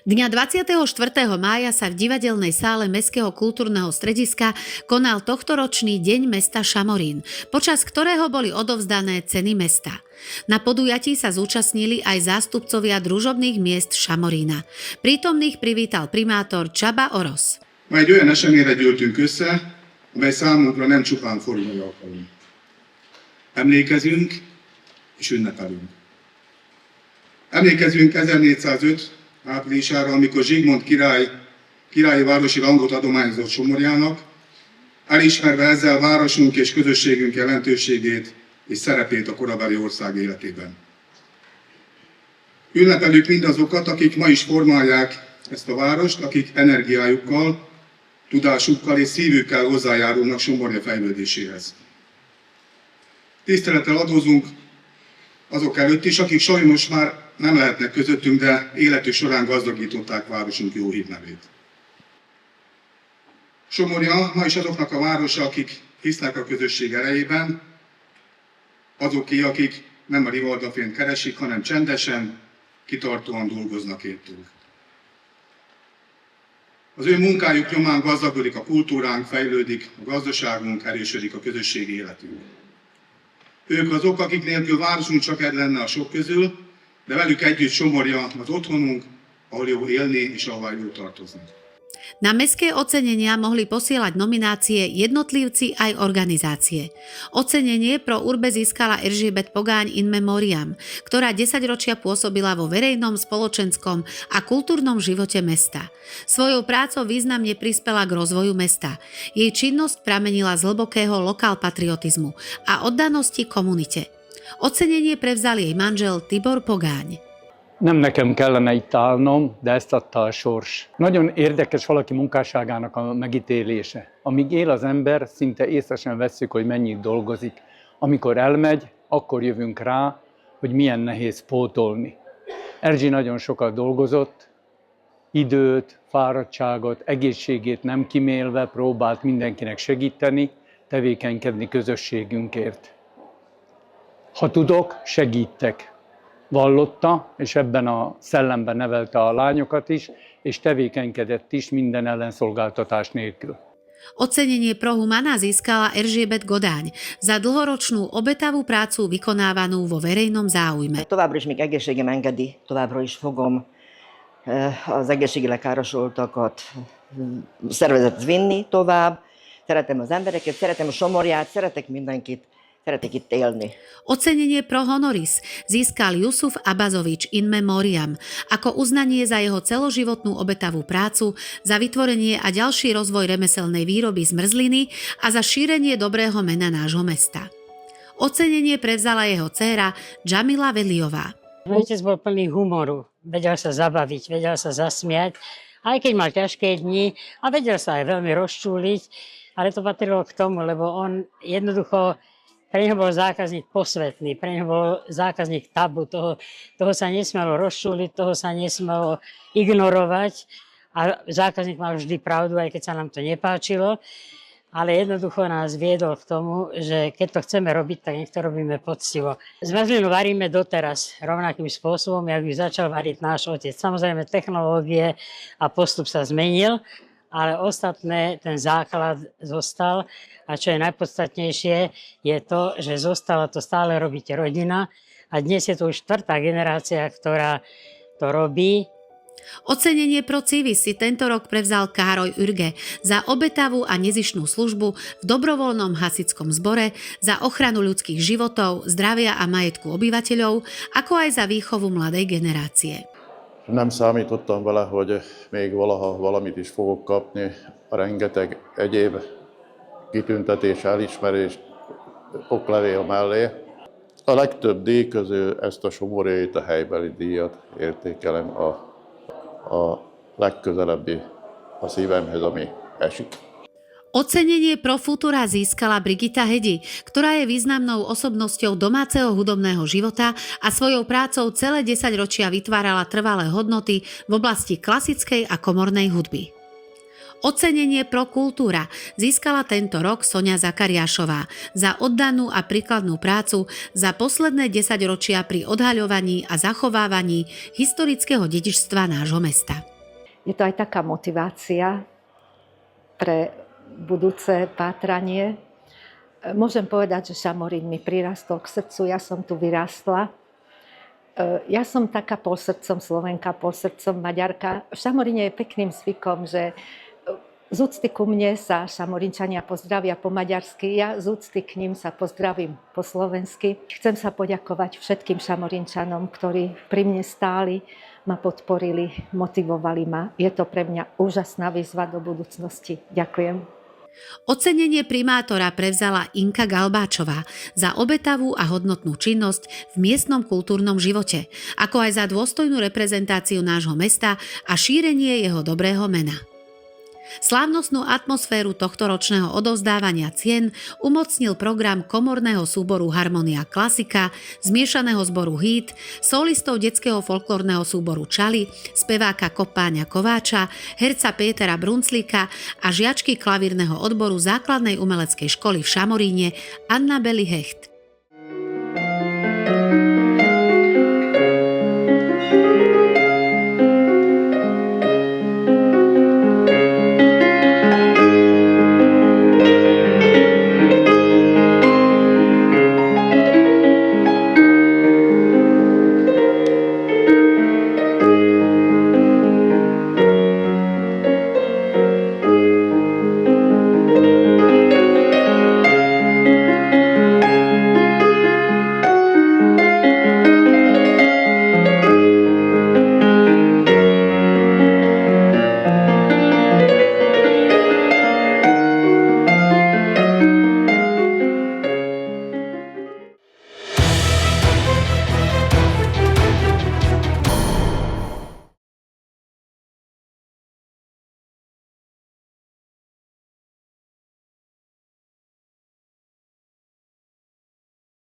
Dňa 24. mája sa v divadelnej sále Mestského kultúrneho strediska konal tohtoročný Deň mesta Šamorín, počas ktorého boli odovzdané ceny mesta. Na podujatí sa zúčastnili aj zástupcovia družobných miest Šamorína. Prítomných privítal primátor Csaba Orosz. Ma egy olyan eseményre gyűltünk össze, amely számunkra nem csupán formai alkalom. Emlékezünk és ünnepelünk. Emlékezünk 1405 áprilisára, amikor Zsigmond királyi városi rangot adományozott Somorjának, elismerve ezzel városunk és közösségünk jelentőségét és szerepét a korabeli ország életében. Ünnepeljük mindazokat, akik ma is formálják ezt a várost, akik energiájukkal, tudásukkal és szívükkel hozzájárulnak Somorja fejlődéséhez. Tisztelettel adózunk azok előtt is, akik sajnos már nem lehetnek közöttünk, de életük során gazdagították városunk jó hírnevét. Somorja ma is azoknak a városa, akik hisznek a közösség erejében, azoké, akik nem a rivaldafényt keresik, hanem csendesen, kitartóan dolgoznak értünk. Az ő munkájuk nyomán gazdagodik a kultúránk, fejlődik a gazdaságunk, erősödik a közösségi életünk. Ők azok, akik nélkül városunk csak egy lenne a sok közül, de velük együtt Somorja az otthonunk, ahol jó élni és ahová jó tartozni. Na mestské ocenenia mohli posielať nominácie jednotlivci aj organizácie. Ocenenie pro urbe získala Erzsébet Pogáň in memoriam, ktorá 10 ročia pôsobila vo verejnom, spoločenskom a kultúrnom živote mesta. Svojou prácou významne prispela k rozvoju mesta. Jej činnosť pramenila z hlbokého lokálpatriotizmu a oddanosti komunite. Ocenenie prevzal jej manžel Tibor Pogány. Nem nekem kellene itt állnom, de ezt adta a sors. Nagyon érdekes valaki munkásságának a megítélése. Amíg él az ember, szinte észre sem vesszük, hogy mennyit dolgozik. Amikor elmegy, akkor jövünk rá, hogy milyen nehéz pótolni. Erzsi nagyon sokat dolgozott, időt, fáradtságot, egészségét nem kimélve próbált mindenkinek segíteni, tevékenykedni közösségünkért. Ha tudok, segítek. Vallotta, és ebben a szellemben nevelte a lányokat is, és tevékenykedett is minden ellenszolgáltatás nélkül. Ocenenie Pro Humana získala Erzsébet Godány za dlhoročnú obetavú prácu vykonávanú vo verejnom záujme. Továbbra is még egészségem engedi, továbbra is fogom az egészségileg károsultakat szervezethez vinni tovább. Szeretem az embereket, szeretem a Somorját, szeretek mindenkit. Szeretek itt élni. Ocenenie Pro Honoris získal Jusuf Abazovič in memoriam ako uznanie za jeho celoživotnú obetavú prácu, za vytvorenie a ďalší rozvoj remeselnej výroby zmrzliny a za šírenie dobrého mena nášho mesta. Ocenenie prevzala jeho dcéra Džamila Veliová. Otec bol plný humoru, vedel sa zabaviť, vedel sa zasmiať, aj keď mal ťažké dni a vedel sa aj veľmi rozčúliť, ale to patrilo k tomu, lebo on jednoducho pre neho bol zákazník posvetný, pre neho bol zákazník tabu, toho sa nesmelo rozčúliť, toho sa nesmelo ignorovať a zákazník mal vždy pravdu, aj keď sa nám to nepáčilo, ale jednoducho nás viedol k tomu, že keď to chceme robiť, tak nech to robíme poctivo. Zmrzlinu varíme doteraz rovnakým spôsobom, jak ju začal variť náš otec. Samozrejme technológie a postup sa zmenil, ale ostatné, ten základ zostal a čo je najpodstatnejšie, je to, že zostala to stále robiť rodina a dnes je to už 4. generácia, ktorá to robí. Ocenenie Pro Civis si tento rok prevzal Károj Ürge za obetavú a nezištnú službu v dobrovoľnom hasickom zbore, za ochranu ľudských životov, zdravia a majetku obyvateľov, ako aj za výchovu mladej generácie. Nem számítottam vele, hogy még valaha valamit is fogok kapni, a rengeteg egyéb kitüntetés, elismerés, oklevél mellé. A legtöbb díj közül ezt a Somorjait, a helybeli díjat értékelem a legközelebbi a szívemhez, ami esik. Ocenenie Pro Futura získala Brigita Hedi, ktorá je významnou osobnosťou domáceho hudobného života a svojou prácou celé 10 ročia vytvárala trvalé hodnoty v oblasti klasickej a komornej hudby. Ocenenie Pro Kultúra získala tento rok Soňa Zakariášová za oddanú a príkladnú prácu za posledné 10 ročia pri odhaľovaní a zachovávaní historického dedičstva nášho mesta. Je to aj taká motivácia pre budúce pátranie. Môžem povedať, že Šamorín mi prirastol k srdcu, ja som tu vyrástla. Ja som taká polsrdcom Slovenka, polsrdcom Maďarka. V Šamoríne je pekným zvykom, že z úcty ku mne sa Šamorinčania pozdravia po maďarsky, ja z úcty k ním sa pozdravím po slovensky. Chcem sa poďakovať všetkým Šamorinčanom, ktorí pri mne stáli, ma podporili, motivovali ma. Je to pre mňa úžasná výzva do budúcnosti. Ďakujem. Ocenenie primátora prevzala Inka Galbáčová za obetavú a hodnotnú činnosť v miestnom kultúrnom živote, ako aj za dôstojnú reprezentáciu nášho mesta a šírenie jeho dobrého mena. Slávnostnú atmosféru tohtoročného odovzdávania cien umocnil program komorného súboru Harmonia Klasika, zmiešaného zboru Hit, solistov detského folklórneho súboru Čali, speváka Kopáňa Kováča, herca Pétera Brunclíka a žiačky klavírneho odboru základnej umeleckej školy v Šamoríne Annabely Hecht.